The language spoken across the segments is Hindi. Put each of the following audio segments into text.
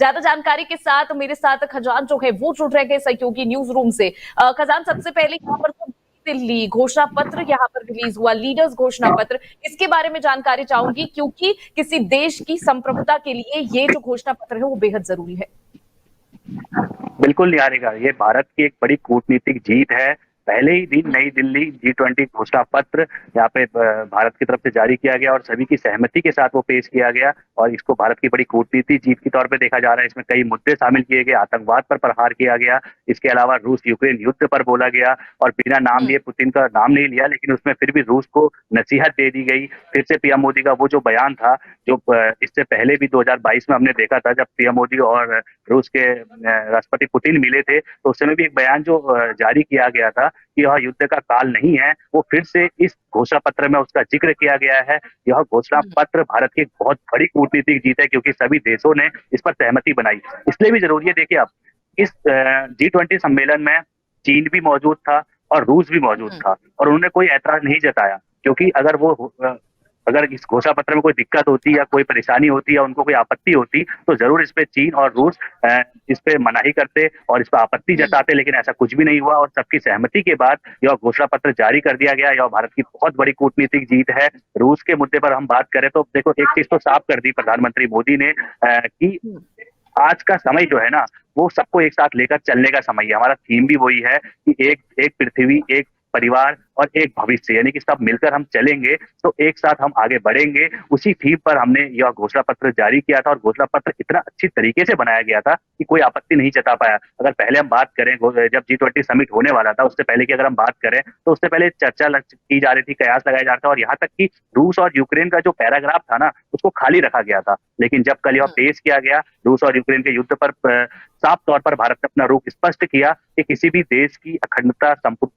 ज्यादा जानकारी के साथ मेरे साथ खजान जो है वो जुड़ रहे हैं सहयोगी न्यूज रूम से। खजान, सबसे पहले यहाँ पर तो दिल्ली घोषणा पत्र यहाँ पर रिलीज हुआ, लीडर्स घोषणा पत्र, इसके बारे में जानकारी चाहूंगी क्योंकि किसी देश की संप्रभुता के लिए ये जो घोषणा पत्र है वो बेहद जरूरी है। बिल्कुल निहारिका, ये भारत की एक बड़ी कूटनीतिक जीत है। पहले ही दिन नई दिल्ली G20 घोषणा पत्र यहाँ पे भारत की तरफ से जारी किया गया और सभी की सहमति के साथ वो पेश किया गया और इसको भारत की बड़ी कूटनीतिक जीत के तौर पे देखा जा रहा है। इसमें कई मुद्दे शामिल किए गए, आतंकवाद पर प्रहार किया गया, इसके अलावा रूस यूक्रेन युद्ध पर बोला गया और बिना नाम लिए, पुतिन का नाम नहीं लिया, लेकिन उसमें फिर भी रूस को नसीहत दे दी गई। फिर से पीएम मोदी का वो जो बयान था, जो इससे पहले भी 2022 में हमने देखा था, जब पीएम मोदी और रूस के राष्ट्रपति पुतिन मिले थे, तो उस समय भी एक बयान जो जारी किया गया था कि यह युद्ध का काल नहीं है, वो फिर से इस घोषणा पत्र में उसका जिक्र किया गया है। यह घोषणा पत्र भारत की एक बहुत बड़ी कूटनीतिक जीत है क्योंकि सभी देशों ने इस पर सहमति बनाई। इसलिए भी जरूरी है, देखिए अब इस G20 सम्मेलन में चीन भी मौजूद था और रूस भी मौजूद था और उन्होंने कोई ऐतराज नहीं जताया, क्योंकि अगर इस घोषणा पत्र में कोई दिक्कत होती या कोई परेशानी होती या उनको कोई आपत्ति होती तो जरूर इस पे चीन और रूस इस पे मनाही करते और इस पर आपत्ति जताते, लेकिन ऐसा कुछ भी नहीं हुआ और सबकी सहमति के बाद यह घोषणा पत्र जारी कर दिया गया। यह भारत की बहुत बड़ी कूटनीतिक जीत है। रूस के मुद्दे पर हम बात करें तो देखो, एक चीज तो साफ कर दी प्रधानमंत्री मोदी ने कि आज का समय जो है ना, वो सबको एक साथ लेकर चलने का समय है। हमारा थीम भी वही है कि एक पृथ्वी, एक परिवार और एक भविष्य, यानी कि सब मिलकर हम चलेंगे तो एक साथ हम आगे बढ़ेंगे। उसी थीम पर हमने यह घोषणा पत्र जारी किया था और घोषणा पत्र इतना अच्छी तरीके से बनाया गया था कि कोई आपत्ति नहीं जता पाया। अगर पहले हम बात करें, जब G20 समिट होने वाला था, उससे पहले की अगर हम बात करें तो उससे पहले चर्चा की जा रही थी, कयास लगाया जा रहा था और यहाँ तक कि रूस और यूक्रेन का जो पैराग्राफ था ना, उसको खाली रखा गया था। लेकिन जब कल यह पेश किया गया, रूस और यूक्रेन के युद्ध पर साफ तौर पर भारत ने अपना रुख स्पष्ट किया कि किसी भी देश की अखंडता,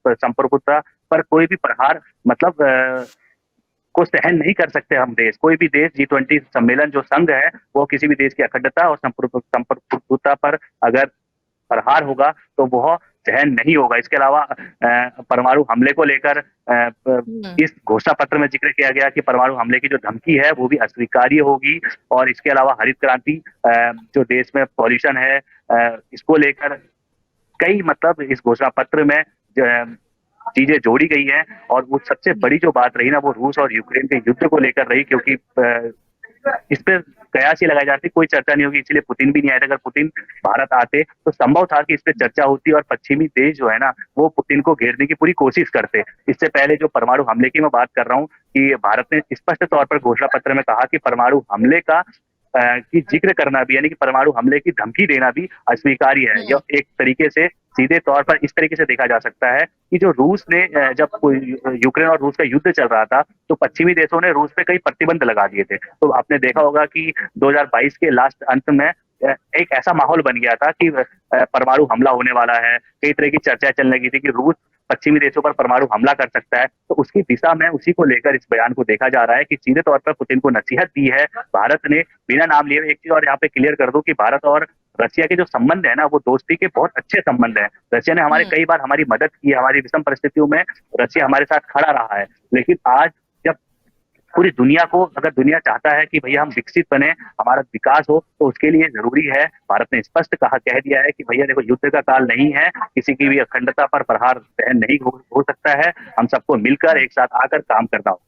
संप्रभुता पर कोई भी प्रहार को सहन नहीं कर सकते हम देश। कोई भी देश, G20 सम्मेलन जो संघ है, वो किसी भी देश की अखंडता और संप्रभुता पर अगर प्रहार होगा तो वह सहन नहीं होगा। इसके अलावा परमाणु हमले को लेकर इस घोषणा पत्र में जिक्र किया गया कि परमाणु हमले की जो धमकी है वो भी अस्वीकार्य होगी और इसके अलावा हरित क्रांति, जो देश में पॉल्यूशन है, इसको लेकर कई मतलब इस घोषणा पत्र में चीजें जोड़ी गई हैं। और वो सबसे बड़ी जो बात रही ना, वो रूस और यूक्रेन के युद्ध को लेकर रही, क्योंकि इस पर कयास ही लगाई जाती, कोई चर्चा नहीं होगी, इसलिए पुतिन भी नहीं आए थे। अगर पुतिन भारत आते तो संभव था कि इस पर चर्चा होती और पश्चिमी देश जो है ना, वो पुतिन को घेरने की पूरी कोशिश करते। इससे पहले जो परमाणु हमले की मैं बात कर रहा हूँ कि भारत ने स्पष्ट तौर पर घोषणा पत्र में कहा कि परमाणु हमले का की जिक्र करना भी, यानी कि परमाणु हमले की धमकी देना भी अस्वीकार्य है। यह एक तरीके से सीधे तौर पर इस तरीके से देखा जा सकता है कि जो रूस ने जब यूक्रेन और रूस का युद्ध चल रहा था तो पश्चिमी देशों ने रूस पे कई प्रतिबंध लगा दिए थे। तो आपने देखा होगा कि 2022 के लास्ट अंत में एक ऐसा माहौल बन गया था कि परमाणु हमला होने वाला है। कई तरह की चर्चा चलने लगी थी कि रूस पश्चिमी देशों पर परमाणु हमला कर सकता है। तो उसकी दिशा में, उसी को लेकर इस बयान को देखा जा रहा है कि सीधे तौर पर पुतिन को नसीहत दी है भारत ने, बिना नाम लिए। एक चीज और यहाँ पे क्लियर कर दूं कि भारत और रशिया के जो संबंध है ना, वो दोस्ती के बहुत अच्छे संबंध है। रशिया ने हमारे कई बार हमारी मदद की है, हमारी विषम परिस्थितियों में रशिया हमारे साथ खड़ा रहा है। लेकिन आज जब पूरी दुनिया को, अगर दुनिया चाहता है कि भैया हम विकसित बने, हमारा विकास हो, तो उसके लिए जरूरी है, भारत ने स्पष्ट कह दिया है कि भैया देखो, युद्ध का काल नहीं है, किसी की भी अखंडता पर प्रहार सहन नहीं हो सकता है, हम सबको मिलकर एक साथ आकर काम करना हो।